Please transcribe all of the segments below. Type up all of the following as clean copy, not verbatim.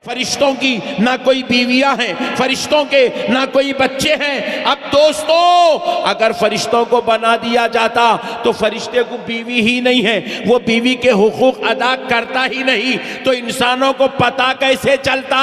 فرشتوں کی نہ کوئی بیویاں ہیں، فرشتوں کے نہ کوئی بچے ہیں۔ اب دوستو، اگر فرشتوں کو بنا دیا جاتا تو فرشتے کو بیوی ہی نہیں ہے، وہ بیوی کے حقوق ادا کرتا ہی نہیں، تو انسانوں کو پتا کیسے چلتا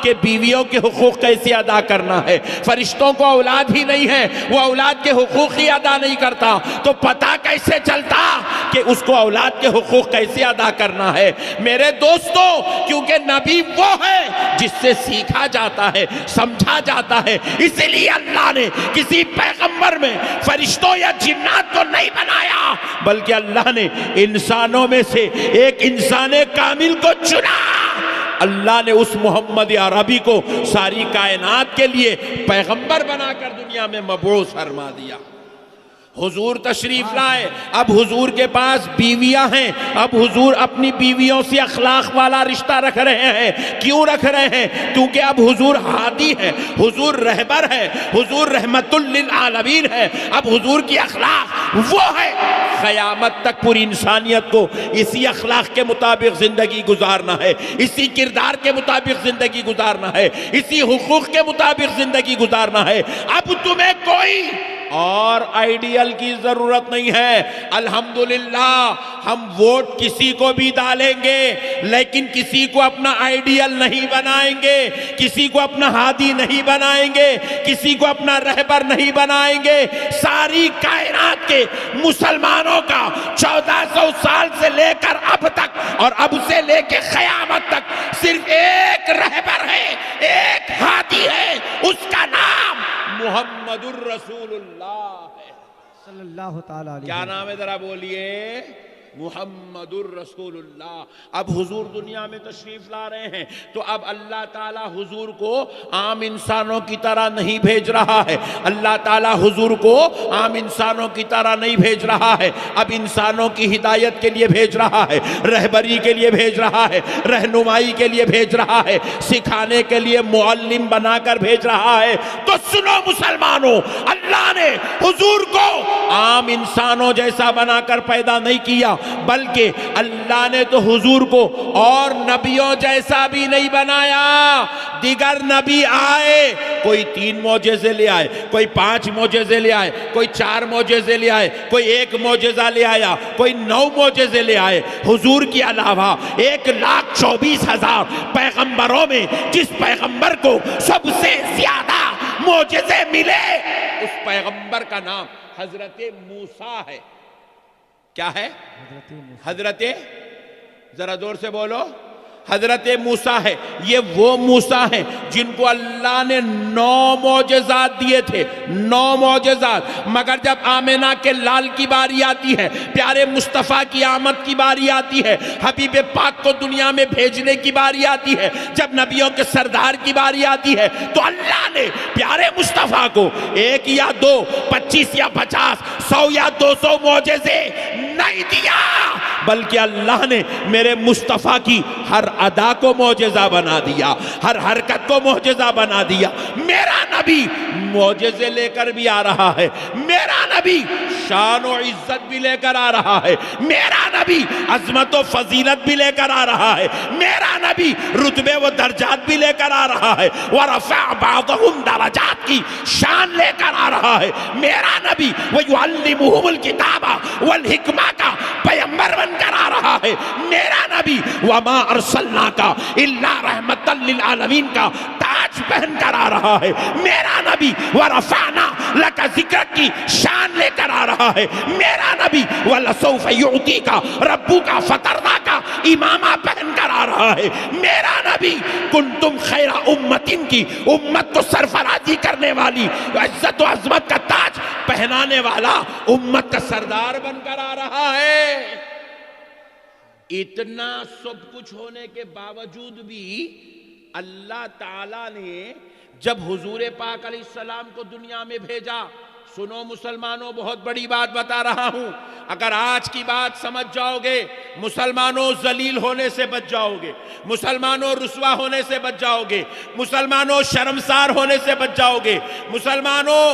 کہ بیویوں کے حقوق کیسے ادا کرنا ہے؟ فرشتوں کو اولاد ہی نہیں ہے، وہ اولاد کے حقوق ہی ادا نہیں کرتا، تو پتا کیسے چلتا کہ اس کو اولاد کے حقوق کیسے ادا کرنا ہے؟ میرے دوستو، کیونکہ نبی وہ ہے جس سے سیکھا جاتا ہے، سمجھا جاتا ہے، اسی لیے اللہ نے کسی پیغمبر میں فرشتوں یا جنات کو نہیں بنایا، بلکہ اللہ نے انسانوں میں سے ایک انسان کامل کو چنا۔ اللہ نے اس محمد عربی کو ساری کائنات کے لیے پیغمبر بنا کر دنیا میں مبعوث فرما دیا۔ حضور تشریف لائے، اب حضور کے پاس بیویاں ہیں، اب حضور اپنی بیویوں سے اخلاق والا رشتہ رکھ رہے ہیں۔ کیوں رکھ رہے ہیں؟ کیونکہ اب حضور ہادی ہے، حضور رہبر ہے، حضور رحمت للعالمین ہے۔ اب حضور کی اخلاق وہ ہے، قیامت تک پوری انسانیت کو اسی اخلاق کے مطابق زندگی گزارنا ہے، اسی کردار کے مطابق زندگی گزارنا ہے، اسی حقوق کے مطابق زندگی گزارنا ہے۔ اب تمہیں کوئی اور آئیڈیل کی ضرورت نہیں ہے۔ الحمدللہ ہم ووٹ کسی کو بھی ڈالیں گے، لیکن کسی کو اپنا آئیڈیل نہیں بنائیں گے، کسی کو اپنا ہادی نہیں بنائیں گے، کسی کو اپنا رہبر نہیں بنائیں گے۔ ساری کائنات کے مسلمانوں کا 1400 سال سے لے کر اب تک اور اب سے لے کے قیامت تک صرف ایک رہبر ہے، ایک ہادی ہے، اس کا نام محمد الرسول اللہ ہے صلی اللہ تعالیٰ علیہ وسلم۔ کیا نام ہے ذرا بولیے؟ محمد الرسول اللہ۔ اب حضور دنیا میں تشریف لا رہے ہیں تو اب اللہ تعالیٰ حضور کو عام انسانوں کی طرح نہیں بھیج رہا ہے، اللہ تعالیٰ حضور کو عام انسانوں کی طرح نہیں بھیج رہا ہے، اب انسانوں کی ہدایت کے لیے بھیج رہا ہے، رہبری کے لیے بھیج رہا ہے، رہنمائی کے لیے بھیج رہا ہے، سکھانے کے لیے معلم بنا کر بھیج رہا ہے۔ تو سنو مسلمانوں، اللہ نے حضور کو عام انسانوں جیسا بنا کر پیدا نہیں کیا، بلکہ اللہ نے تو حضور کو اور نبیوں جیسا بھی نہیں بنایا۔ دیگر نبی آئے، کوئی 3 معجزے لے آئے، کوئی 5 معجزے لے آئے، کوئی 4 معجزے لے آئے، کوئی 1 معجزہ لے آیا، کوئی 9 معجزے لے آئے۔ حضور کے علاوہ 1,24,000 پیغمبروں میں جس پیغمبر کو سب سے زیادہ معجزے ملے، اس پیغمبر کا نام حضرت موسیٰ ہے۔ کیا ہے؟ حضرت، ذرا زور سے بولو، حضرت موسیٰ ہے۔ یہ وہ موسیٰ ہیں جن کو اللہ نے 9 معجزات دیے تھے، 9 معجزات، مگر جب آمنہ کے لال کی باری آتی ہے، پیارے مصطفیٰ کی آمد کی باری آتی ہے، حبیب پاک کو دنیا میں بھیجنے کی باری آتی ہے، جب نبیوں کے سردار کی باری آتی ہے، تو اللہ نے پیارے مصطفیٰ کو 1 یا 2، 25 یا 50، 100 یا 200 معجزے نہیں دیا، بلکہ اللہ نے میرے مصطفیٰ کی ہر ادا کو معجزہ بنا دیا، ہر حرکت کو معجزہ بنا دیا۔ میرا نبی معجزے لے کر بھی آ رہا ہے، میرا نبی شان و عزت بھی لے کر آ رہا ہے، میرا نبی عظمت و فضیلت بھی لے کر آ رہا ہے، میرا نبی رتبے و درجات بھی لے کر آ رہا ہے، وَرَفَعَ بَعْضَهُمْ درجات کی شان لے کر آ رہا ہے۔ میرا نبی وَيُعَلِّمُهُمُ الْكِتَابَ وَالْحِكْمَةَ کا پیغمبر بن کر آ رہا ہے۔ میرا نبی وَمَا أَرْسَلْنَاكَ إِلَّا رَحْمَةً لِلْعَالَمِينَ کا تاج پہن کر آ رہا ہے۔ میرا نبی وَرَفَعْنَا لَكَ ذِكْرَكَ کی شان لے کر آ رہا ہے۔ میرا نبی وَلَسَوْفَ يُعْطِيكَ رَبُّكَ فَتَرْضَىٰ کا امامہ پہن کر آ رہا ہے۔ میرا نبی کنتم خیر امتن کی امت کو سرفرازی کرنے والی، عزت و عظمت کا تاج پہنانے والا، امت کا سردار بن کر آ رہا ہے۔ اتنا سب کچھ ہونے کے باوجود بھی اللہ تعالیٰ نے جب حضور پاک علیہ السلام کو دنیا میں بھیجا، سنو مسلمانوں، بہت بڑی بات بتا رہا ہوں، اگر آج کی بات سمجھ جاؤ گے، مسلمانوں ذلیل ہونے سے بچ جاؤ گے، مسلمانوں رسوا ہونے سے بچ جاؤ گے، مسلمانوں شرمسار ہونے سے بچ جاؤ گے، مسلمانوں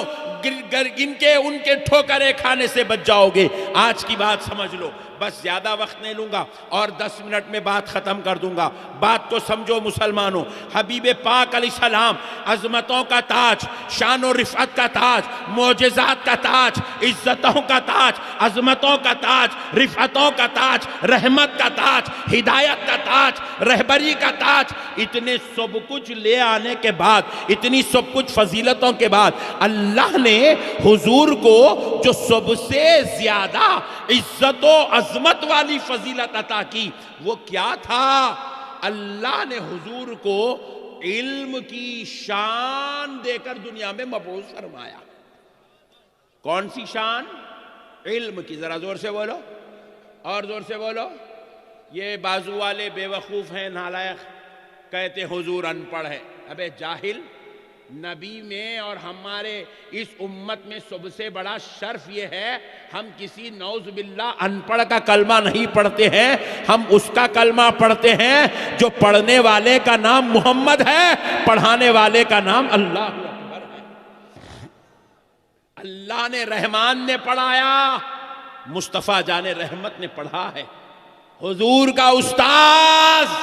ان کے ٹھوکرے کھانے سے بچ جاؤ گے۔ آج کی بات سمجھ لو، بس زیادہ وقت نہیں لوں گا اور 10 منٹ میں بات ختم کر دوں گا۔ بات کو سمجھو مسلمانوں، حبیب پاک علیہ السلام عظمتوں کا تاج، شان و رفعت کا تاج، معجزات کا تاج، عزتوں کا تاج، عظمتوں کا تاج، رفعتوں کا تاج، رحمت کا تاج، ہدایت کا تاج، رہبری کا تاج، اتنے سب کچھ لے آنے کے بعد، اتنی سب کچھ فضیلتوں کے بعد، اللہ نے حضور کو جو سب سے زیادہ عزت و عظمت والی فضیلت عطا کی، وہ کیا تھا؟ اللہ نے حضور کو علم کی شان دے کر دنیا میں مبعوث فرمایا۔ کون سی شان؟ علم کی۔ ذرا زور سے بولو، اور زور سے بولو۔ یہ بازو والے بے وقوف ہیں، نالائق، کہتے حضور ان پڑھ ہے۔ ابے جاہل، نبی میں اور ہمارے اس امت میں سب سے بڑا شرف یہ ہے، ہم کسی نعوذ باللہ ان پڑھ کا کلمہ نہیں پڑھتے ہیں، ہم اس کا کلمہ پڑھتے ہیں جو پڑھنے والے کا نام محمد ہے، پڑھانے والے کا نام اللہ اکبر ہے۔ اللہ نے رحمان نے پڑھایا، مصطفیٰ جان رحمت نے پڑھا ہے۔ حضور کا استاذ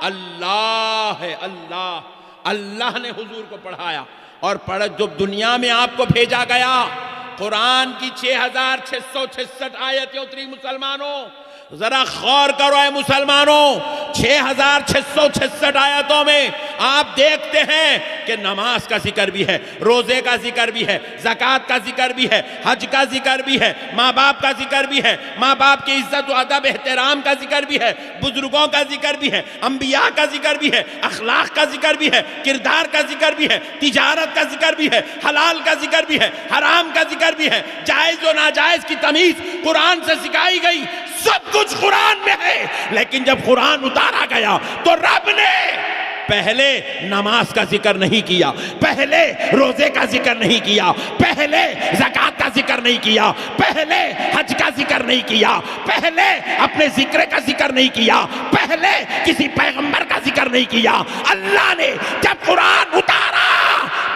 اللہ ہے، اللہ نے حضور کو پڑھایا، اور جب دنیا میں آپ کو بھیجا گیا، قرآن کی 6666 آیتیں اتری مسلمانوں۔ ذرا غور کرو اے مسلمانوں، 6666 آیتوں میں آپ دیکھتے ہیں کہ نماز کا ذکر بھی ہے، روزے کا ذکر بھی ہے، زکوٰۃ کا ذکر بھی ہے، حج کا ذکر بھی ہے، ماں باپ کا ذکر بھی ہے، ماں باپ کی عزت و ادب احترام کا ذکر بھی ہے، بزرگوں کا ذکر بھی ہے، انبیاء کا ذکر بھی ہے، اخلاق کا ذکر بھی ہے، کردار کا ذکر بھی ہے، تجارت کا ذکر بھی ہے، حلال کا ذکر بھی ہے، حرام کا ذکر بھی ہے، جائز و ناجائز کی تمیز قرآن سے سکھائی گئی۔ سب کچھ قرآن میں ہے، لیکن جب قرآن اتارا گیا تو رب نے پہلے نماز کا ذکر نہیں کیا، پہلے روزے کا ذکر نہیں کیا، پہلے زکوٰۃ کا ذکر نہیں کیا، پہلے حج کا ذکر نہیں کیا، پہلے اپنے ذکر کا ذکر نہیں کیا، پہلے کسی پیغمبر کا ذکر نہیں کیا۔ اللہ نے جب قرآن اتارا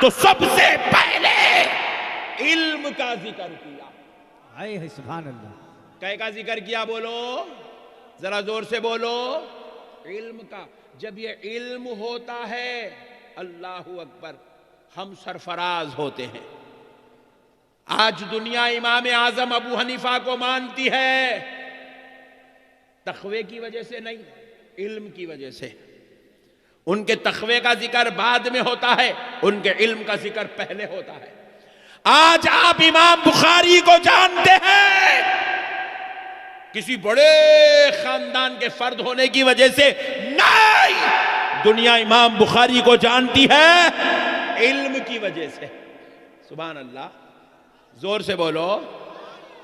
تو سب سے پہلے علم کا ذکر کیا۔ آئے سبحان اللہ۔ کہے کا ذکر کیا؟ بولو ذرا زور سے بولو۔ علم کا۔ جب یہ علم ہوتا ہے، اللہ اکبر، ہم سرفراز ہوتے ہیں۔ آج دنیا امام اعظم ابو حنیفہ کو مانتی ہے، تقوی کی وجہ سے نہیں، علم کی وجہ سے۔ ان کے تقوی کا ذکر بعد میں ہوتا ہے، ان کے علم کا ذکر پہلے ہوتا ہے۔ آج آپ امام بخاری کو جانتے ہیں، کسی بڑے خاندان کے فرد ہونے کی وجہ سے نہیں، دنیا امام بخاری کو جانتی ہے علم کی وجہ سے۔ سبحان اللہ، زور سے بولو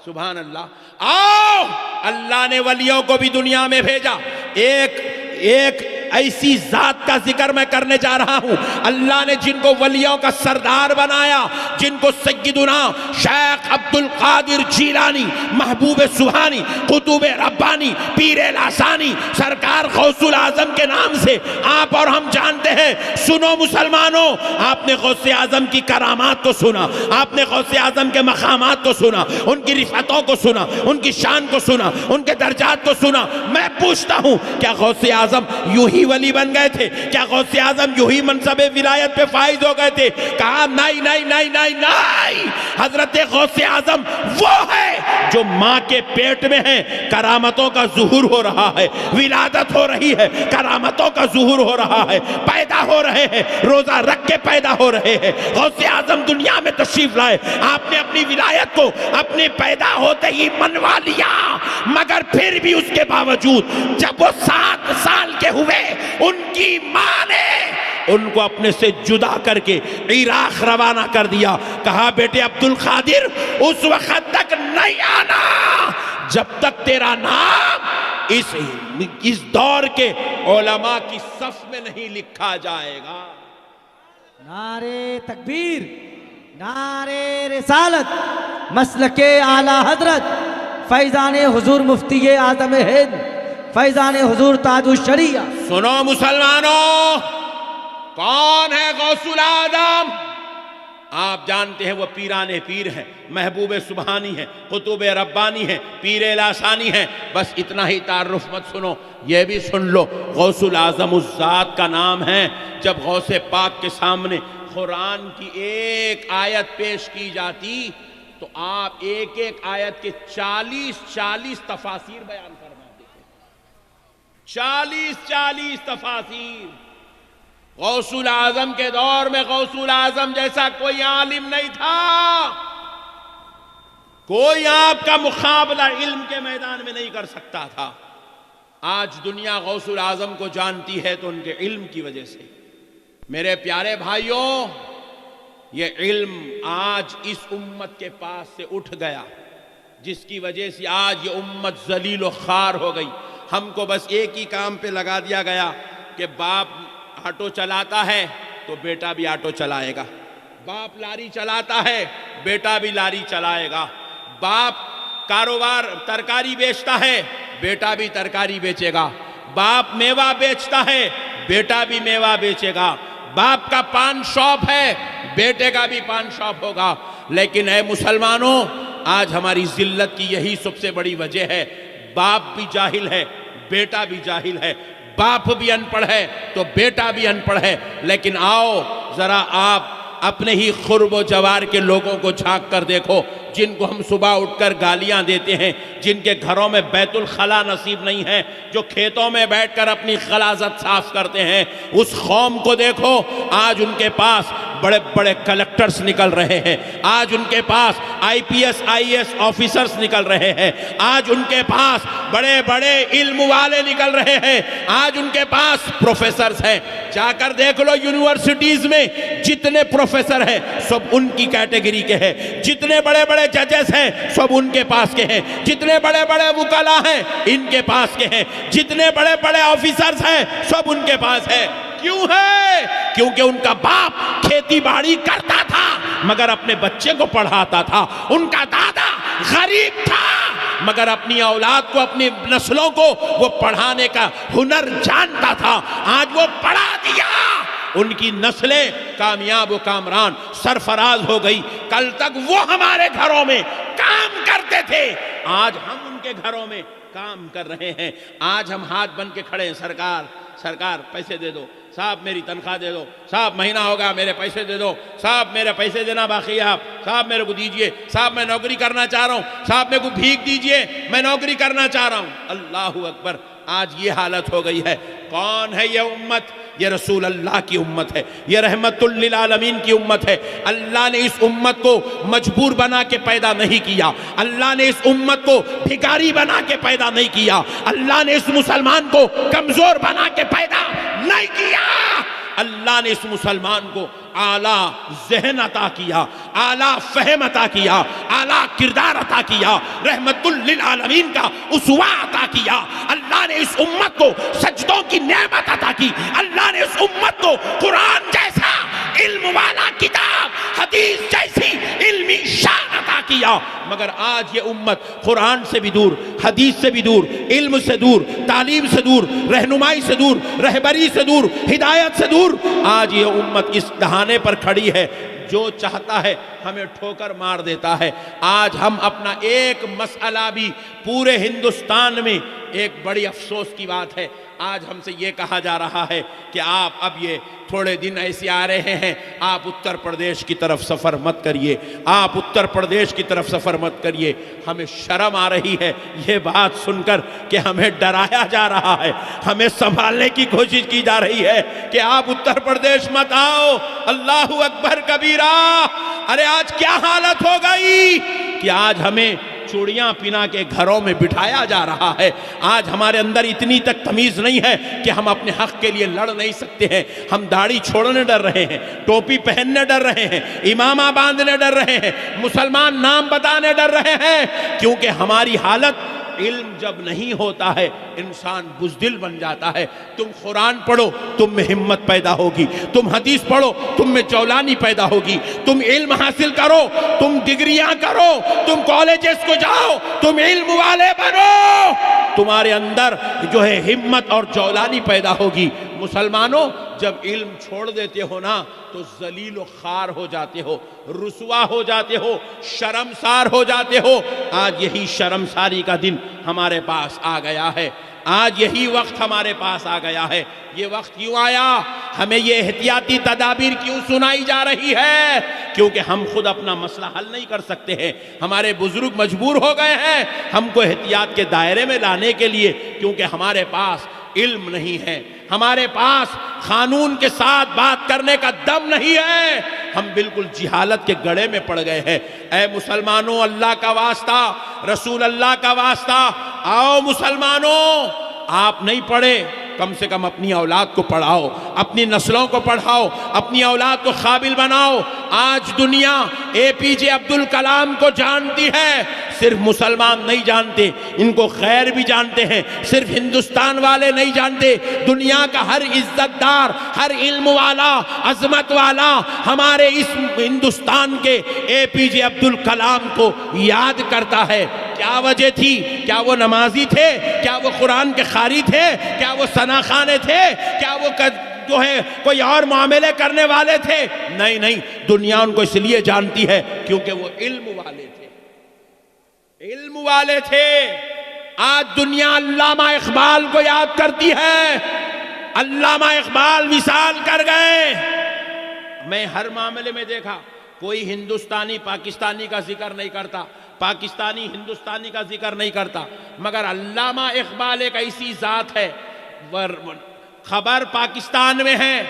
سبحان اللہ۔ آؤ، اللہ نے ولیوں کو بھی دنیا میں بھیجا۔ ایک ایسی ذات کا ذکر میں کرنے جا رہا ہوں، اللہ نے جن کو ولیوں کا سردار بنایا، جن کو سیدنا شیخ عبد القادر جیلانی، محبوب سبحانی، قطب ربانی، پیر لاسانی، سرکار غوث العظم کے نام سے آپ اور ہم جانتے ہیں۔ سنو مسلمانوں، آپ نے غوث اعظم کی کرامات کو سنا، آپ نے غوث اعظم کے مقامات کو سنا، ان کی رفعتوں کو سنا، ان کی شان کو سنا، ان کے درجات کو سنا۔ میں پوچھتا ہوں، کیا غوث اعظم یوں ہی ولی بن گئے تھے؟ کیا غوث اعظم یوں ہی منصب ولایت پہ فائز ہو گئے تھے؟ کہا نہیں نہیں نہیں نہیں نہیں، حضرت غوث اعظم وہ ہے جو ماں کے پیٹ میں ہے، کرامتوں کا ظہور ہو رہا ہے، ولادت ہو رہی ہے، کرامتوں کا ظہور ہو رہا ہے، پیدا ہو رہے ہیں، روزہ رکھ کے پیدا ہو رہے ہیں۔ غوث اعظم دنیا میں تشریف لائے، آپ نے اپنی ولایت کو اپنے پیدا ہوتے ہی منوا لیا، مگر پھر بھی اس کے باوجود جب وہ 7 سال کے ہوئے، ان کی ماں نے ان کو اپنے سے جدا کر کے عراق روانہ کر دیا۔ کہا بیٹے عبد القادر، اس وقت تک نہیں آنا جب تک تیرا نام اس دور کے علماء کی صف میں نہیں لکھا جائے گا۔ نعرے تکبیر، نعرے رسالت، مسلک اعلی حضرت فیضان حضور مفتی اعظم ہند، فیضان حضور تاج الشریعہ۔ سنو مسلمانوں، کون ہے غوث العظم؟ آپ جانتے ہیں وہ پیران پیر ہیں، محبوب سبحانی ہیں، قطب ربانی ہیں، پیر لاسانی ہیں. بس اتنا ہی تعارف مت سنو، یہ بھی سن لو غوث العظم اس ذات کا نام ہے. جب غوث پاک کے سامنے قرآن کی ایک آیت پیش کی جاتی تو آپ ایک ایک آیت کے 40 تفاسیر بیان فرماتے تھے. 40 تفاسیر. غوث العظم کے دور میں غوث العظم جیسا کوئی عالم نہیں تھا. کوئی آپ کا مقابلہ علم کے میدان میں نہیں کر سکتا تھا. آج دنیا غوث العظم کو جانتی ہے تو ان کے علم کی وجہ سے. میرے پیارے بھائیوں، یہ علم آج اس امت کے پاس سے اٹھ گیا، جس کی وجہ سے آج یہ امت ذلیل و خوار ہو گئی. ہم کو بس ایک ہی کام پہ لگا دیا گیا کہ باپ آٹو چلاتا ہے تو بیٹا بھی آٹو چلائے گا، باپ لاری چلاتا ہے بیٹا بھی لاری چلائے گا، باپ کاروبار ترکاری بیچتا ہے بیٹا بھی ترکاری بیچے گا، باپ میوہ بیچتا ہے بیٹا بھی میوہ بیچے گا، باپ کا پان شاپ ہے بیٹے کا بھی پان شاپ ہوگا. لیکن اے مسلمانوں، آج ہماری ذلت کی یہی سب سے بڑی وجہ ہے. باپ بھی جاہل ہے بیٹا بھی جاہل ہے، باپ بھی ان پڑھ ہے تو بیٹا بھی ان پڑھ ہے. لیکن آؤ ذرا آپ اپنے ہی قرب و جوار کے لوگوں کو جھانک کر دیکھو، جن کو ہم صبح اٹھ کر گالیاں دیتے ہیں، جن کے گھروں میں بیت الخلا نصیب نہیں ہے، جو کھیتوں میں بیٹھ کر اپنی غلاظت صاف کرتے ہیں. اس قوم کو دیکھو، آج ان کے پاس بڑے بڑے کلیکٹرز نکل رہے ہیں، آج ان کے پاس IPS IAS آفیسرز نکل رہے ہیں، آج ان کے پاس بڑے بڑے علم والے نکل رہے ہیں، آج ان کے پاس پروفیسرز ہیں. جا کر دیکھ لو یونیورسٹیز میں جتنے پروفیسر ہیں سب ان کی کیٹیگری کے ہیں، جتنے بڑے بڑے ججز ہیں سب ان کے پاس کے ہیں، جتنے بڑے بڑے وکلا ہیں ان کے پاس کے ہیں، جتنے بڑے بڑے آفیسرز ہیں سب ان کے پاس ہیں. کیوں ہے؟ کیونکہ ان کا باپ کھیتی باڑی کرتا تھا مگر اپنے بچے کو پڑھاتا تھا. ان کا دادا غریب تھا مگر اپنی اولاد کو، اپنی نسلوں کو وہ پڑھانے کا ہنر جانتا تھا. آج وہ پڑھا دیا، ان کی نسلیں کامیاب و کامران سرفراز ہو گئی. کل تک وہ ہمارے گھروں میں کام کرتے تھے، آج ہم ان کے گھروں میں کام کر رہے ہیں. آج ہم ہاتھ بن کے کھڑے ہیں، سرکار پیسے دے دو، صاحب میری تنخواہ دے دو، صاحب مہینہ ہوگا میرے پیسے دے دو، صاحب میرے پیسے دینا باقی ہے، آپ صاحب میرے کو دیجئے، صاحب میں نوکری کرنا چاہ رہا ہوں، صاحب میرے کو بھیک دیجئے میں نوکری کرنا چاہ رہا ہوں. اللہ اکبر، آج یہ حالت ہو گئی ہے. کون ہے یہ امت؟ یہ رسول اللہ کی امت ہے، یہ رحمت للعالمین کی امت ہے. اللہ نے اس امت کو مجبور بنا کے پیدا نہیں کیا، اللہ نے اس امت کو بھکاری بنا کے پیدا نہیں کیا، اللہ نے اس مسلمان کو کمزور بنا کے پیدا نہیں کیا. اللہ نے اس مسلمان کو اعلیٰ ذہن عطا کیا، اعلیٰ فہم عطا کیا، اعلیٰ کردار عطا کیا، رحمت للعالمین کا اسوہ عطا کیا. اللہ نے اس امت کو سجدوں کی نعمت عطا کی. اللہ نے اس امت کو قرآن جیسا علم والا کتاب، حدیث جیسی علمی شان عطا کیا. مگر آج یہ امت قرآن سے بھی دور، حدیث سے بھی دور، علم سے دور، تعلیم سے دور، رہنمائی سے دور، رہبری سے دور، ہدایت سے دور. آج یہ امت اس دہانے پر کھڑی ہے، جو چاہتا ہے ہمیں ٹھوکر مار دیتا ہے. آج ہم اپنا ایک مسئلہ بھی پورے ہندوستان میں، ایک بڑی افسوس کی بات ہے، آج ہم سے یہ کہا جا رہا ہے کہ آپ اب یہ تھوڑے دن ایسے آ رہے ہیں، آپ اتر پردیش کی طرف سفر مت کریے، آپ اتر پردیش کی طرف سفر مت کریے. ہمیں شرم آ رہی ہے یہ بات سن کر کہ ہمیں ڈرایا جا رہا ہے، ہمیں سنبھالنے کی کوشش کی جا رہی ہے کہ آپ اتر پردیش مت آؤ. اللہ اکبر کبیرہ. ارے آج کیا حالت ہو گئی کہ آج ہمیں چوڑیاں پنا کے گھروں میں بٹھایا جا رہا ہے. آج ہمارے اندر اتنی تک تمیز نہیں ہے کہ ہم اپنے حق کے لیے لڑ نہیں سکتے ہیں. ہم داڑھی چھوڑنے ڈر رہے ہیں، ٹوپی پہننے ڈر رہے ہیں، امامہ باندھنے ڈر رہے ہیں، مسلمان نام بتانے ڈر رہے ہیں، کیونکہ ہماری حالت، علم جب نہیں ہوتا ہے انسان بزدل بن جاتا ہے. تم قرآن پڑھو تم میں ہمت پیدا ہوگی، تم حدیث پڑھو تم میں جولانی پیدا ہوگی، تم علم حاصل کرو، تم ڈگریاں کرو، تم کالجز کو جاؤ، تم علم والے بنو، تمہارے اندر جو ہے ہمت اور جولانی پیدا ہوگی. مسلمانوں، جب علم چھوڑ دیتے ہو نا تو ذلیل و خوار ہو جاتے ہو، رسوا ہو جاتے ہو، شرمسار ہو جاتے ہو۔ آج یہی شرمساری کا دن ہمارے پاس آ گیا ہے، آج یہی وقت ہمارے پاس آ گیا ہے۔ یہ وقت کیوں آیا؟ ہمیں یہ احتیاطی تدابیر کیوں سنائی جا رہی ہے؟ کیونکہ ہم خود اپنا مسئلہ حل نہیں کر سکتے ہیں، ہمارے بزرگ مجبور ہو گئے ہیں ہم کو احتیاط کے دائرے میں لانے کے لیے، کیونکہ ہمارے پاس علم نہیں ہے، ہمارے پاس قانون کے ساتھ بات کرنے کا دم نہیں ہے، ہم بالکل جہالت کے گڑھے میں پڑ گئے ہیں۔ اے مسلمانوں، اللہ کا واسطہ، رسول اللہ کا واسطہ، آؤ مسلمانوں، آپ نہیں پڑھے کم سے کم اپنی اولاد کو پڑھاؤ، اپنی نسلوں کو پڑھاؤ، اپنی اولاد کو قابل بناؤ۔ آج دنیا اے پی جے عبد الکلام کو جانتی ہے، صرف مسلمان نہیں جانتے، ان کو غیر بھی جانتے ہیں، صرف ہندوستان والے نہیں جانتے، دنیا کا ہر عزت دار، ہر علم والا، عظمت والا ہمارے اس ہندوستان کے اے پی جے عبد الکلام کو یاد کرتا ہے۔ کیا وجہ تھی؟ کیا وہ نمازی تھے؟ کیا وہ قرآن کے قاری تھے؟ کیا وہ ثنا خانے تھے؟ کیا وہ جو ہے کوئی اور معاملے کرنے والے تھے؟ نہیں نہیں، دنیا ان کو اس لیے جانتی ہے کیونکہ وہ علم والے تھے، علم والے تھے۔ آج دنیا علامہ اقبال کو یاد کرتی ہے، علامہ اقبال وصال کر گئے۔ میں ہر معاملے میں دیکھا کوئی ہندوستانی پاکستانی کا ذکر نہیں کرتا، پاکستانی ہندوستانی کا ذکر نہیں کرتا، مگر علامہ اقبال ایک ایسی ذات ہے، خبر پاکستان میں ہے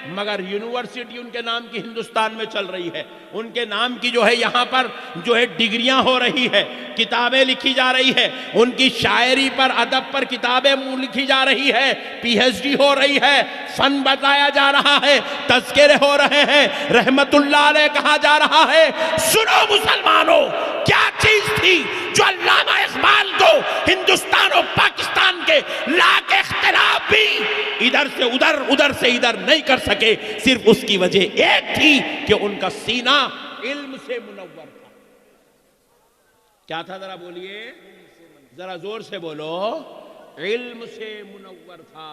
مگر یونیورسٹی ان کے نام کی ہندوستان میں چل رہی ہے، ان کے نام کی جو ہے یہاں پر جو ہے ڈگریاں ہو رہی ہے، کتابیں لکھی جا رہی ہے، ان کی شاعری پر، ادب پر کتابیں لکھی جا رہی ہے، پی ایچ ڈی ہو رہی ہے، فن بتایا جا رہا ہے، تذکرے ہو رہے ہیں، رحمت اللہ علیہ کہا جا رہا ہے۔ سنو مسلمانوں، کیا چیز تھی جو علامہ اقبال کو ہندوستان اور پاکستان کے لاکھ اختلاف بھی ادھر سے ادھر، ادھر سے ادھر نہیں کر سکے؟ صرف اس کی وجہ ایک تھی کہ ان کا سینہ علم سے منور تھا۔ کیا تھا؟ ذرا بولیے، ذرا زور سے بولو، علم سے منور تھا۔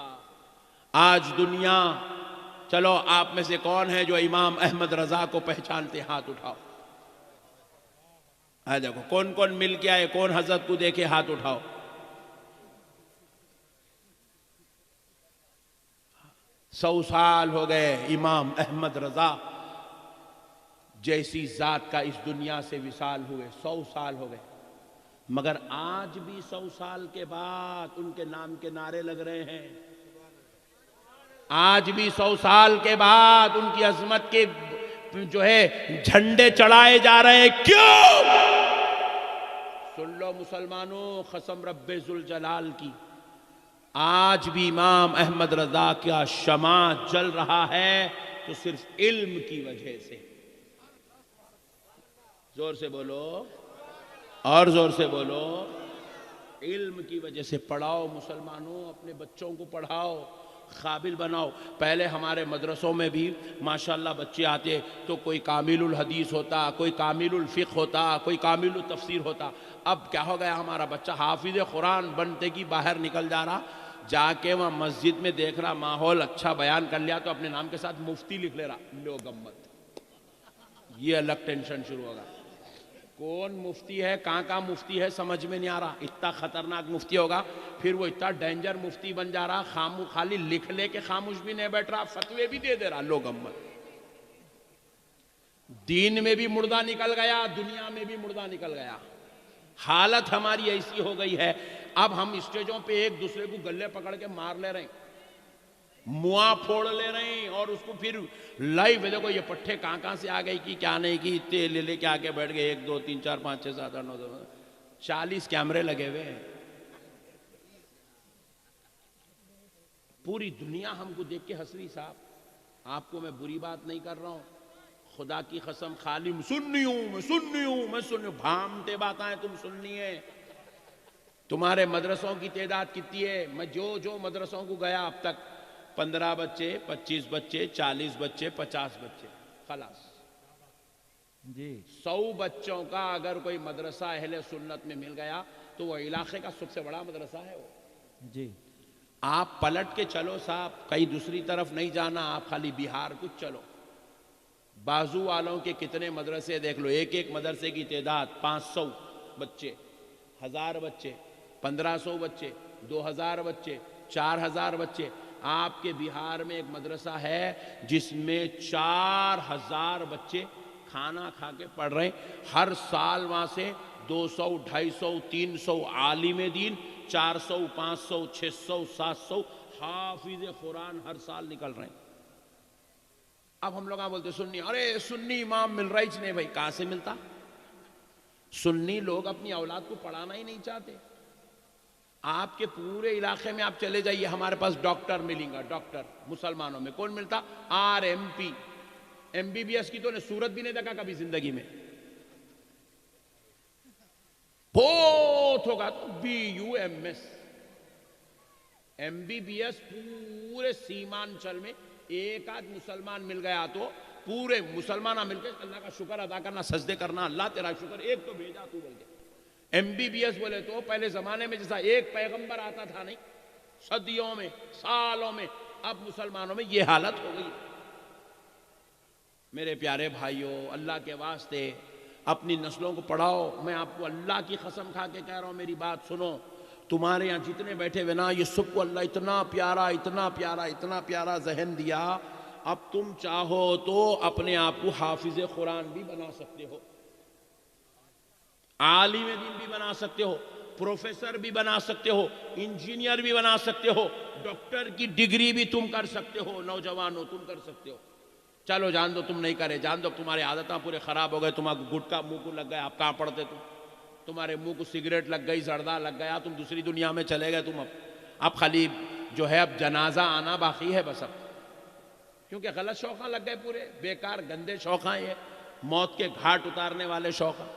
آج دنیا، چلو آپ میں سے کون ہے جو امام احمد رضا کو پہچانتے؟ ہاتھ اٹھاؤ۔ دیکھو کون کون مل کے آئے، کون حضرت کو دیکھے، ہاتھ اٹھاؤ۔ 100 سال ہو گئے امام احمد رضا جیسی ذات کا اس دنیا سے وصال ہوئے، 100 سال ہو گئے، مگر آج بھی 100 سال کے بعد ان کے نام کے نعرے لگ رہے ہیں، آج بھی 100 سال کے بعد ان کی عظمت کے جو ہے جھنڈے چڑھائے جا رہے ہیں۔ کیوں؟ سن لو مسلمانوں، قسم رب ذوالجلال کی، آج بھی امام احمد رضا کا شمع جل رہا ہے تو صرف علم کی وجہ سے۔ زور سے بولو اور زور سے بولو، علم کی وجہ سے۔ پڑھاؤ مسلمانوں، اپنے بچوں کو پڑھاؤ، قابل بناؤ۔ پہلے ہمارے مدرسوں میں بھی ماشاءاللہ بچے آتے تو کوئی کامل الحدیث ہوتا، کوئی کامل الفقہ ہوتا، کوئی کامل التفسیر ہوتا۔ اب کیا ہو گیا، ہمارا بچہ حافظ قرآن بنتے کی باہر نکل جا رہا، جا کے وہاں مسجد میں دیکھ رہا ماحول اچھا بیان کر لیا تو اپنے نام کے ساتھ مفتی لکھ لے رہا۔ لو گمت، یہ الگ ٹینشن شروع ہوگا۔ کون مفتی ہے، کہاں مفتی ہے، سمجھ میں نہیں آ رہا۔ اتنا خطرناک مفتی ہوگا، پھر وہ اتنا ڈینجر مفتی بن جا رہا، خالی لکھ لے کے خاموش بھی نہیں بیٹھ رہا، فتوے بھی دے دے رہا۔ لو گمت، دین میں بھی مردہ نکل گیا، دنیا میں بھی مردہ نکل گیا۔ حالت ہماری ایسی ہو گئی ہے، اب ہم اسٹیجوں پہ ایک دوسرے کو گلے پکڑ کے مار لے رہے ہیں، مواں پھوڑ لے رہے ہیں، اور اس کو پھر لائیو دیکھو یہ پٹھے کہاں سے آ گئی کی کیا نہیں کی، اتنے لے کے آگے بیٹھ گئے، 1 2 3 4 5 6 7 8 9 10 40 کیمرے لگے ہوئے ہیں۔ پوری دنیا ہم کو دیکھ کے ہنس رہی۔ صاحب آپ کو میں بری بات نہیں کر رہا ہوں، خدا کی قسم، خالی سننی ہوں، بھامتے باتیں تم سننی ہے۔ تمہارے مدرسوں کی تعداد کتنی ہے؟ میں جو مدرسوں کو گیا اب تک، 15 بچے، 25 بچے، 40 بچے، 50 بچے، خلاص جی۔ 100 بچوں کا اگر کوئی مدرسہ اہل سنت میں مل گیا تو وہ علاقے کا سب سے بڑا مدرسہ ہے وہ۔ جی۔ آپ پلٹ کے چلو صاحب، کہیں دوسری طرف نہیں جانا، آپ خالی بہار کچھ چلو، بازو والوں کے کتنے مدرسے دیکھ لو، ایک ایک مدرسے کی تعداد 500 بچے، 1000 بچے، 1500 بچے، 2000 بچے، 4000 بچے۔ آپ کے بہار میں ایک مدرسہ ہے جس میں 4000 بچے کھانا کھا کے پڑھ رہے ہیں، ہر سال وہاں سے 200 250 300 عالم دین، 400 500 600 700 حافظ قرآن ہر سال نکل رہے ہیں۔ اب ہم لوگ بولتے سنی، ارے سنی امام مل رہا ہی نہیں، بھائی کہاں سے ملتا؟ سنی لوگ اپنی اولاد کو پڑھانا ہی نہیں چاہتے۔ آپ کے پورے علاقے میں آپ چلے جائیے، ہمارے پاس ڈاکٹر ملیں گا، ڈاکٹر مسلمانوں میں کون ملتا؟ RMP، MBBS کی تو نے صورت بھی نہیں دیکھا کبھی زندگی میں، بہت ہوگا تو BUMS۔ MBBS پورے سیمانچل میں ایک آدھ مسلمان مل گیا تو پورے مسلمانہ مل کے اللہ کا شکر ادا کرنا، سجدے کرنا، اللہ تیرا شکر ایک تو بھیجا تو بول کے۔ MBBS بولے تو پہلے زمانے میں جیسا ایک پیغمبر آتا تھا نہیں، صدیوں میں سالوں میں، اب مسلمانوں میں یہ حالت ہو گئی۔ میرے پیارے بھائیوں، اللہ کے واسطے اپنی نسلوں کو پڑھاؤ۔ میں آپ کو اللہ کی قسم کھا کے کہہ رہا ہوں، میری بات سنو، تمہارے یہاں جتنے بیٹھے ہوئے نا، یہ سب کو اللہ اتنا پیارا اتنا پیارا اتنا پیارا ذہن دیا، اب تم چاہو تو اپنے آپ کو حافظ قرآن بھی بنا سکتے ہو، عالم دین بھی بنا سکتے ہو، پروفیسر بھی بنا سکتے ہو، انجینئر بھی بنا سکتے ہو، ڈاکٹر کی ڈگری بھی تم کر سکتے ہو، نوجوانوں تم کر سکتے ہو۔ چلو جان دو تم نہیں کرے، جان دو تمہارے عادتیں پورے خراب ہو گئے، تمہارا گٹکا منہ کو لگ گیا، آپ کہاں پڑھتے تم؟ تمہارے منہ کو سگریٹ لگ گئی، زردہ لگ گیا، تم دوسری دنیا میں چلے گئے، تم اب خالی جو ہے اب جنازہ آنا باقی ہے بس اب، کیونکہ غلط شوقاں لگ گئے، پورے بیکار گندے شوقاں، یہ موت کے گھاٹ اتارنے والے شوقاں۔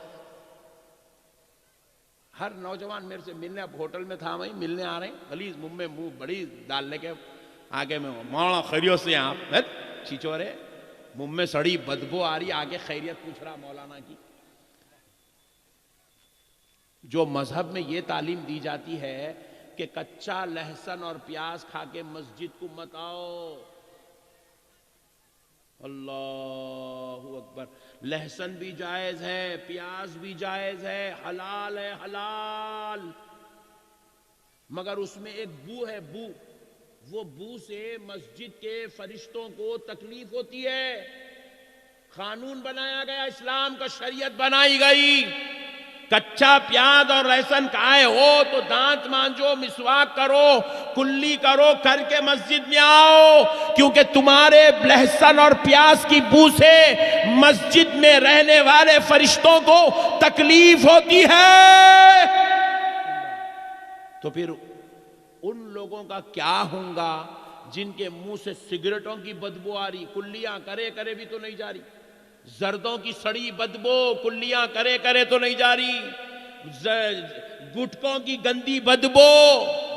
ہر نوجوان میرے سے ملنے، اب ہوٹل میں تھا وہیں ملنے آ رہے ہیں، غلیظ منہ میں منہ بڑی ڈال لے کے آگے میں، مولانا خیریت سے آپ چیچورے، منہ میں سڑی بدبو آ رہی، آگے خیریت پوچھ رہا مولانا کی۔ جو مذہب میں یہ تعلیم دی جاتی ہے کہ کچا لہسن اور پیاز کھا کے مسجد کو مت آؤ، اللہ اکبر، لہسن بھی جائز ہے، پیاز بھی جائز ہے، حلال ہے، حلال، مگر اس میں ایک بو ہے، بو، وہ بو سے مسجد کے فرشتوں کو تکلیف ہوتی ہے۔ قانون بنایا گیا، اسلام کا شریعت بنائی گئی، کچا پیاز اور لہسن کھائے ہو تو دانت مانجو، مسواک کرو، کلی کرو، کر کے مسجد میں آؤ، کیونکہ تمہارے لہسن اور پیاز کی بو سے مسجد میں رہنے والے فرشتوں کو تکلیف ہوتی ہے۔ تو پھر ان لوگوں کا کیا ہوگا جن کے منہ سے سگریٹوں کی بدبو آ رہی، کلیاں کرے کرے بھی تو نہیں جا رہی، زردوں کی سڑی بدبو کلیاں کرے کرے تو نہیں جا رہی، گٹکوں کی گندی بدبو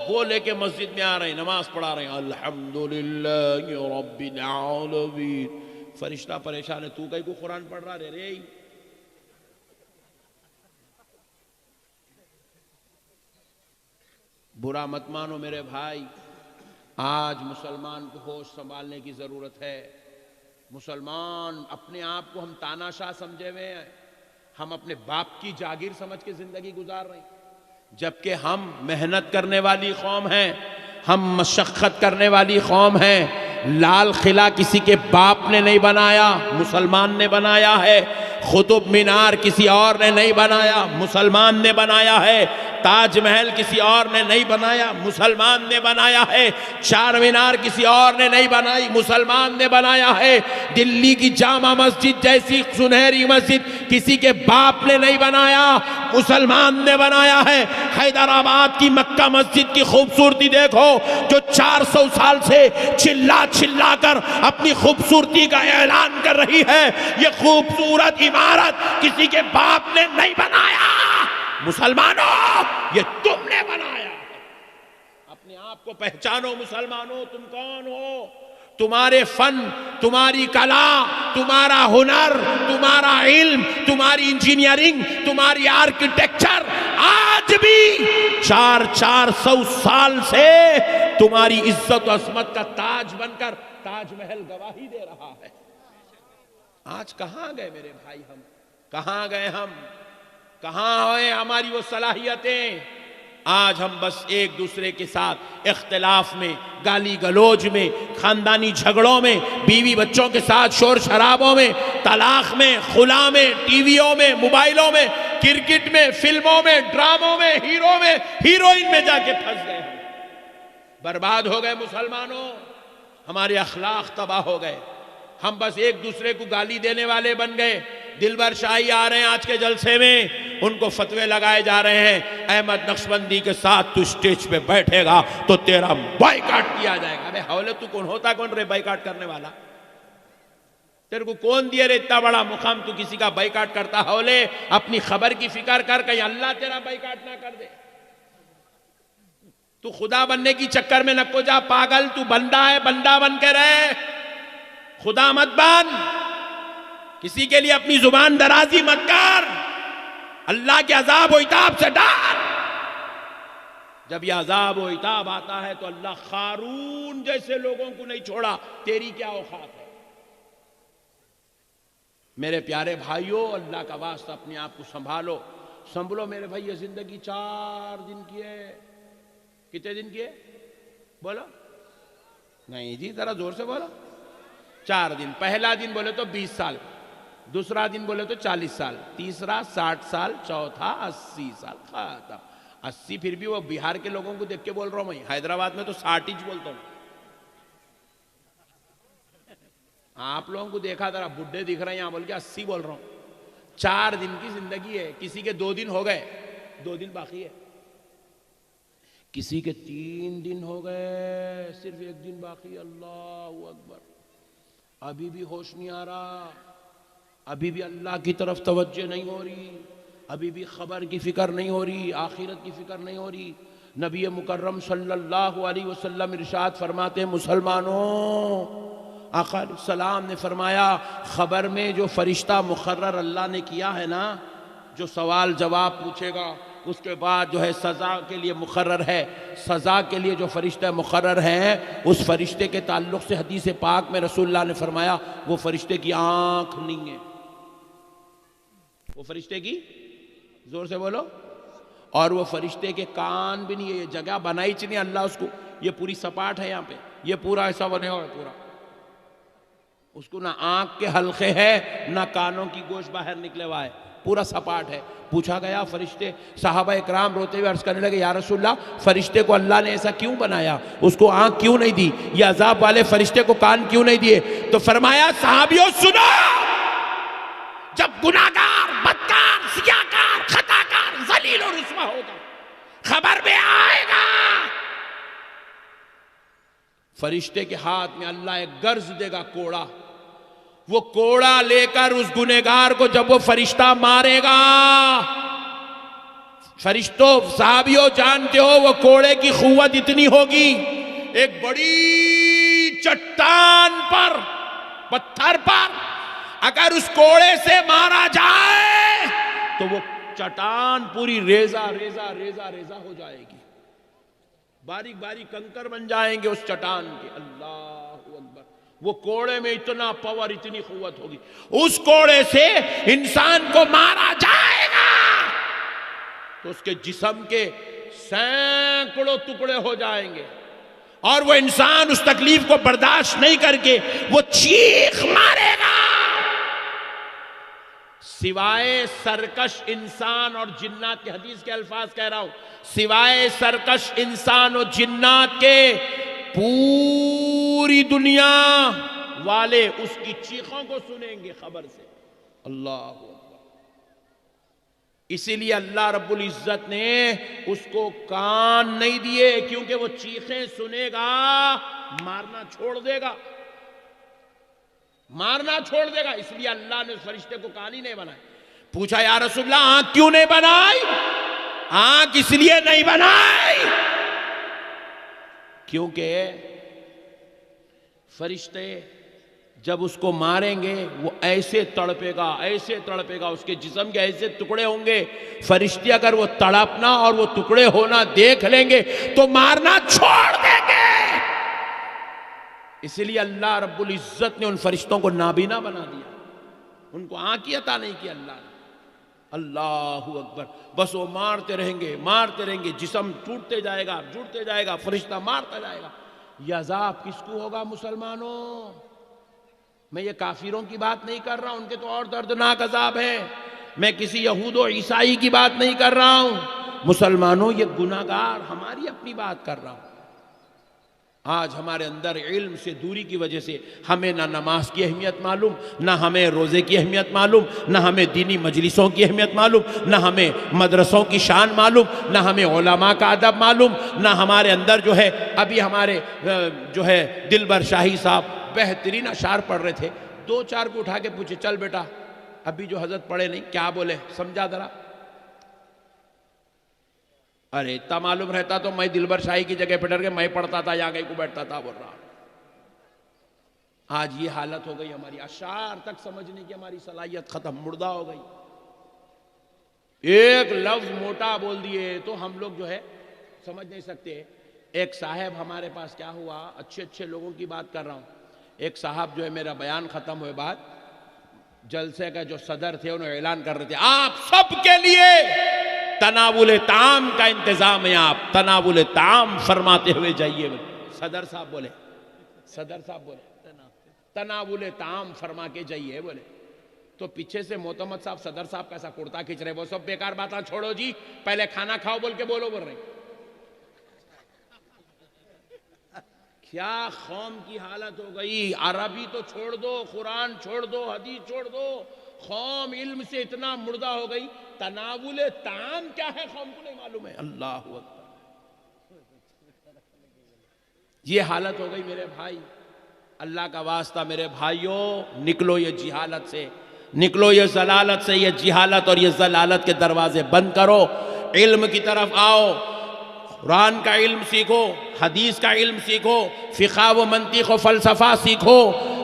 وہ لے کے مسجد میں آ رہے ہیں، نماز پڑھا رہے ہیں، الحمدللہ رب العالمین، فرشتہ پریشان ہے، تو کہیں کو قرآن پڑھ رہا رے، برا مت مانو میرے بھائی، آج مسلمان کو ہوش سنبھالنے کی ضرورت ہے۔ مسلمان اپنے آپ کو ہم تاناشاہ سمجھے ہوئے ہیں، ہم اپنے باپ کی جاگیر سمجھ کے زندگی گزار رہے ہیں، جبکہ ہم محنت کرنے والی قوم ہیں، ہم مشقت کرنے والی قوم ہیں۔ لال قلعہ کسی کے باپ نے نہیں بنایا، مسلمان نے بنایا ہے۔ قطب مینار کسی اور نے نہیں بنایا، مسلمان نے بنایا ہے۔ تاج محل کسی اور نے نہیں بنایا، مسلمان نے بنایا ہے۔ چار مینار کسی اور نے نہیں بنائی، مسلمان نے بنایا ہے۔ دلی کی جامع مسجد جیسی سنہری مسجد کسی کے باپ نے نہیں بنایا، مسلمان نے بنایا ہے۔ حیدرآباد کی مکہ مسجد کی خوبصورتی دیکھو، جو 400 سال سے چلا چلا کر اپنی خوبصورتی کا اعلان کر رہی ہے، یہ خوبصورت عمارت کسی کے باپ نے نہیں بنایا، مسلمانوں یہ تم نے بنایا۔ اپنے آپ کو پہچانو مسلمانوں، تم کون ہو؟ تمہارے فن، تمہاری کلا، تمہارا ہنر، تمہارا علم، تمہاری انجینئرنگ، تمہاری آرکیٹیکچر آج آج بھی 400 سال سے تمہاری عزت و عظمت کا تاج بن کر تاج محل گواہی دے رہا ہے۔ آج کہاں گئے میرے بھائی ہم؟ کہاں گئے ہم؟ کہاں ہوئے ہماری وہ صلاحیتیں؟ آج ہم بس ایک دوسرے کے ساتھ اختلاف میں، گالی گلوج میں، خاندانی جھگڑوں میں، بیوی بچوں کے ساتھ شور شرابوں میں، طلاق میں، خلا میں، ٹی ویوں میں، موبائلوں میں، کرکٹ میں، فلموں میں، ڈراموں میں، ہیرو میں، ہیروئن میں جا کے پھنس گئے ہم۔ برباد ہو گئے مسلمانوں، ہمارے اخلاق تباہ ہو گئے، ہم بس ایک دوسرے کو گالی دینے والے بن گئے۔ دلبر شاہی آ رہے ہیں آج کے جلسے میں، ان کو فتوے لگائے جا رہے ہیں، احمد نقشبندی کے ساتھ تو اسٹیج پہ بیٹھے گا تو تیرا بائیکاٹ کیا جائے گا۔ ابے حولے تو کون ہوتا کون رے بائیکاٹ کرنے والا؟ تیرے کو کون دیا رے اتنا بڑا مقام تو کسی کا بائیکاٹ کرتا؟ حولے اپنی خبر کی فکر کر، کہیں اللہ تیرا بائیکاٹ نہ کر دے۔ تو خدا بننے کی چکر میں نہ کو جا پاگل، تو بندہ ہے، بندہ بن کے رہے، خدا مت بن۔ کسی کے لیے اپنی زبان درازی مت کر، اللہ کے عذاب و عتاب سے ڈر۔ جب یہ عذاب و عتاب آتا ہے تو اللہ قارون جیسے لوگوں کو نہیں چھوڑا، تیری کیا اوقات ہے؟ میرے پیارے بھائیوں، اللہ کا واسطہ اپنے آپ کو سنبھالو میرے بھائی۔ یہ زندگی 4 دن کی ہے۔ کتنے دن کی ہے؟ بولو نہیں جی، ذرا زور سے بولو۔ 4 دن۔ پہلا دن بولے تو 20 سال، دوسرا دن بولے تو 40 سال، تیسرا 60 سال، چوتھا 80 سال، ختم۔ 80 پھر بھی وہ بہار کے لوگوں کو دیکھ کے بول رہا ہوں میں، حیدرآباد میں تو 60 ہی بولتا ہوں۔ آپ لوگوں کو دیکھا ذرا بڈھے دکھ رہے ہیں یہاں، بول کے 80 بول رہا ہوں۔ 4 دن کی زندگی ہے، کسی کے 2 دن ہو گئے، 2 دن باقی ہے، کسی کے 3 دن ہو گئے، صرف 1 دن باقی۔ اللہ اکبر۔ ابھی بھی ہوش نہیں آ رہا، ابھی بھی اللہ کی طرف توجہ نہیں ہو رہی، ابھی بھی خبر کی فکر نہیں ہو رہی، آخرت کی فکر نہیں ہو رہی۔ نبی مکرم صلی اللہ علیہ وسلم ارشاد فرماتے ہیں، مسلمانوں، آقا علیہ السلام نے فرمایا، خبر میں جو فرشتہ مقرر اللہ نے کیا ہے نا، جو سوال جواب پوچھے گا، اس کے بعد جو ہے سزا کے لیے مقرر ہے، سزا کے لیے جو فرشتہ مقرر ہیں، اس فرشتے کے تعلق سے حدیث پاک میں رسول اللہ نے فرمایا، وہ فرشتے کی آنکھ نہیں ہے، وہ فرشتے کی، زور سے بولو، اور وہ فرشتے کے کان بھی نہیں ہے۔ یہ جگہ بنائی چنی اللہ اس کو، یہ پوری سپاٹ ہے یہاں پہ، یہ پورا ایسا بنے ہوا ہے پورا، اس کو نہ آنکھ کے حلقے ہے، نہ کانوں کی گوشت باہر نکلے ہوا ہے، پورا سپاٹ ہے۔ پوچھا گیا فرشتے، صحابہ اکرام روتے ہوئے عرض کرنے لگے، یا رسول اللہ، فرشتے کو اللہ نے ایسا کیوں بنایا؟ اس کو آنکھ کیوں نہیں دی؟ یہ عذاب والے فرشتے کو کان کیوں نہیں دیے؟ تو فرمایا، صحابیوں سنو، جب گناہگار، بدکار، سیاہکار، خطاکار، ذلیل و رسوا ہوگا، خبر میں آئے گا، فرشتے کے ہاتھ میں اللہ ایک گرز دے گا، کوڑا، وہ کوڑا لے کر اس گنہگار کو جب وہ فرشتہ مارے گا، فرشتوں، صحابیوں جانتے ہو وہ کوڑے کی قوت اتنی ہوگی، ایک بڑی چٹان پر، پتھر پر اگر اس کوڑے سے مارا جائے تو وہ چٹان پوری ریزہ ریزہ ریزہ ریزہ ہو جائے گی، باریک باریک کنکر بن جائیں گے اس چٹان کے۔ اللہ اکبر۔ وہ کوڑے میں اتنا پاور، اتنی قوت ہوگی، اس کوڑے سے انسان کو مارا جائے گا تو اس کے جسم کے سینکڑوں ٹکڑے ہو جائیں گے، اور وہ انسان اس تکلیف کو برداشت نہیں کر کے وہ چیخ مارے گا۔ سوائے سرکش انسان اور جنات کے، حدیث کے الفاظ کہہ رہا ہوں، سوائے سرکش انسان اور جنات کے، پوری دنیا والے اس کی چیخوں کو سنیں گے خبر سے۔ اللہ اکبر۔ اسی لیے اللہ رب العزت نے اس کو کان نہیں دیے، کیونکہ وہ چیخیں سنے گا، مارنا چھوڑ دے گا، مارنا چھوڑ دے گا۔ اس لیے اللہ نے فرشتے کو کان ہی نہیں بنائے۔ پوچھا، یا رسول اللہ، آنکھ کیوں نہیں بنائی؟ آنکھ اس لیے نہیں بنائی کیونکہ فرشتے جب اس کو ماریں گے وہ ایسے تڑپے گا، اس کے جسم کے ایسے ٹکڑے ہوں گے، فرشتے اگر وہ تڑپنا اور وہ ٹکڑے ہونا دیکھ لیں گے تو مارنا چھوڑ دیں گے۔ اس لیے اللہ رب العزت نے ان فرشتوں کو نابینا بنا دیا، ان کو آنکھ عطا نہیں کیا اللہ نے۔ اللہ اکبر، بس وہ مارتے رہیں گے، جسم ٹوٹتے جائے گا، فرشتہ مارتا جائے گا۔ یہ عذاب کس کو ہوگا مسلمانوں؟ میں یہ کافروں کی بات نہیں کر رہا ہوں، ان کے تو اور دردناک عذاب ہے۔ میں کسی یہود و عیسائی کی بات نہیں کر رہا ہوں، مسلمانوں یہ گناہگار ہماری اپنی بات کر رہا ہوں۔ آج ہمارے اندر علم سے دوری کی وجہ سے ہمیں نہ نماز کی اہمیت معلوم، نہ ہمیں روزے کی اہمیت معلوم، نہ ہمیں دینی مجلسوں کی اہمیت معلوم، نہ ہمیں مدرسوں کی شان معلوم، نہ ہمیں علماء کا ادب معلوم، نہ ہمارے اندر جو ہے ابھی ہمارے جو ہے دلبر شاہی صاحب بہترین اشعار پڑھ رہے تھے، دو چار کو اٹھا کے پوچھے چل بیٹا ابھی جو حضرت پڑھے نہیں کیا بولے سمجھا ذرا۔ ارے اتنا معلوم رہتا تو میں دلبر شاہی کی جگہ پہ ڈر کے میں پڑھتا تھا یا کہیں کو بیٹھتا تھا بول رہا۔ آج یہ حالت ہو گئی ہماری، اشعار تک سمجھنے کی ہماری صلاحیت ختم، مردہ ہو گئی۔ ایک لفظ موٹا بول دیے تو ہم لوگ جو ہے سمجھ نہیں سکتے۔ ایک صاحب ہمارے پاس کیا ہوا، اچھے لوگوں کی بات کر رہا ہوں، ایک صاحب جو ہے میرا بیان ختم ہوئے بعد جلسے کا جو صدر تھے انہوں اعلان کر رہے تھے آپ سب کے لیے تناول طعام کا انتظام ہے، آپ تناول طعام فرماتے ہوئے جائیے۔ صدر صاحب بولے تناول طعام فرما کے جائیے بولے۔ تو پیچھے سے معتمد صاحب صدر صاحب کیسا کرتا کھینچ رہے، وہ سب بیکار باتاں چھوڑو جی، پہلے کھانا کھاؤ بول کے بول رہے۔ کیا قوم کی حالت ہو گئی، عربی تو چھوڑ دو، قرآن چھوڑ دو، حدیث چھوڑ دو، قوم علم سے اتنا مردہ ہو گئی، تناول طعام کیا ہے قوم کو نہیں معلوم ہے۔ اللہ اکبر، یہ حالت ہو گئی میرے بھائی۔ اللہ کا واسطہ میرے بھائیوں، نکلو یہ جہالت سے، نکلو یہ ضلالت سے، یہ جہالت اور یہ ضلالت کے دروازے بند کرو، علم کی طرف آؤ، قرآن کا علم سیکھو، حدیث کا علم سیکھو، فقہ و منطق و فلسفہ سیکھو،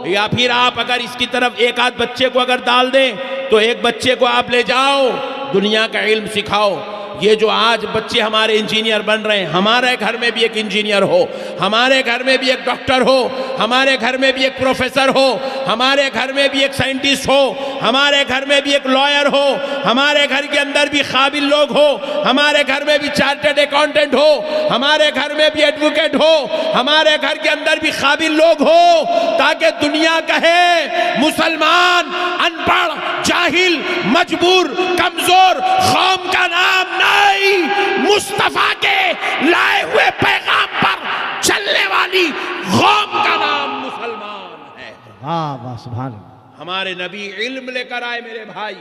یا پھر آپ اگر اس کی طرف ایک آدھ بچے کو اگر ڈال دیں تو ایک بچے کو آپ لے جاؤ، دنیا کا علم سکھاؤ۔ یہ جو آج بچے ہمارے انجینئر بن رہے ہیں، ہمارے گھر میں بھی ایک انجینئر ہو، ہمارے گھر میں بھی ایک ڈاکٹر ہو، ہمارے گھر میں بھی ایک پروفیسر ہو، ہمارے گھر میں بھی ایک سائنٹسٹ ہو، ہمارے گھر میں بھی ایک لائر ہو، ہمارے گھر کے اندر بھی قابل لوگ ہو، ہمارے گھر میں بھی چارٹرڈ اکاؤنٹنٹ ہو، ہمارے گھر میں بھی ایڈوکیٹ ہو، ہمارے گھر کے اندر بھی قابل لوگ ہو، تاکہ دنیا کہے مسلمان ان پڑھ، جاہل، مجبور، کمزور قوم کا نام نہیں، مصطفیٰ کے لائے ہوئے پیغام پر چلنے والی قوم کا نام مسلمان ہے۔ واہ سبحان اللہ۔ ہمارے نبی علم لے کر آئے میرے بھائی،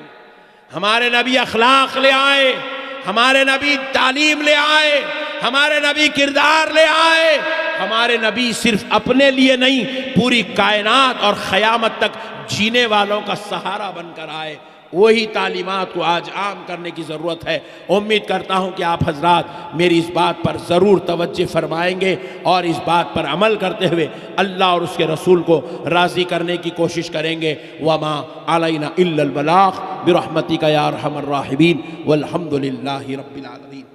ہمارے نبی اخلاق لے آئے، ہمارے نبی تعلیم لے آئے، ہمارے نبی کردار لے آئے، ہمارے نبی صرف اپنے لیے نہیں پوری کائنات اور قیامت تک جینے والوں کا سہارا بن کر آئے۔ وہی تعلیمات کو آج عام کرنے کی ضرورت ہے۔ امید کرتا ہوں کہ آپ حضرات میری اس بات پر ضرور توجہ فرمائیں گے اور اس بات پر عمل کرتے ہوئے اللہ اور اس کے رسول کو راضی کرنے کی کوشش کریں گے۔ وما علینا الا البلاغ برحمتک یا ارحم الراحمین والحمد للہ رب العالمین۔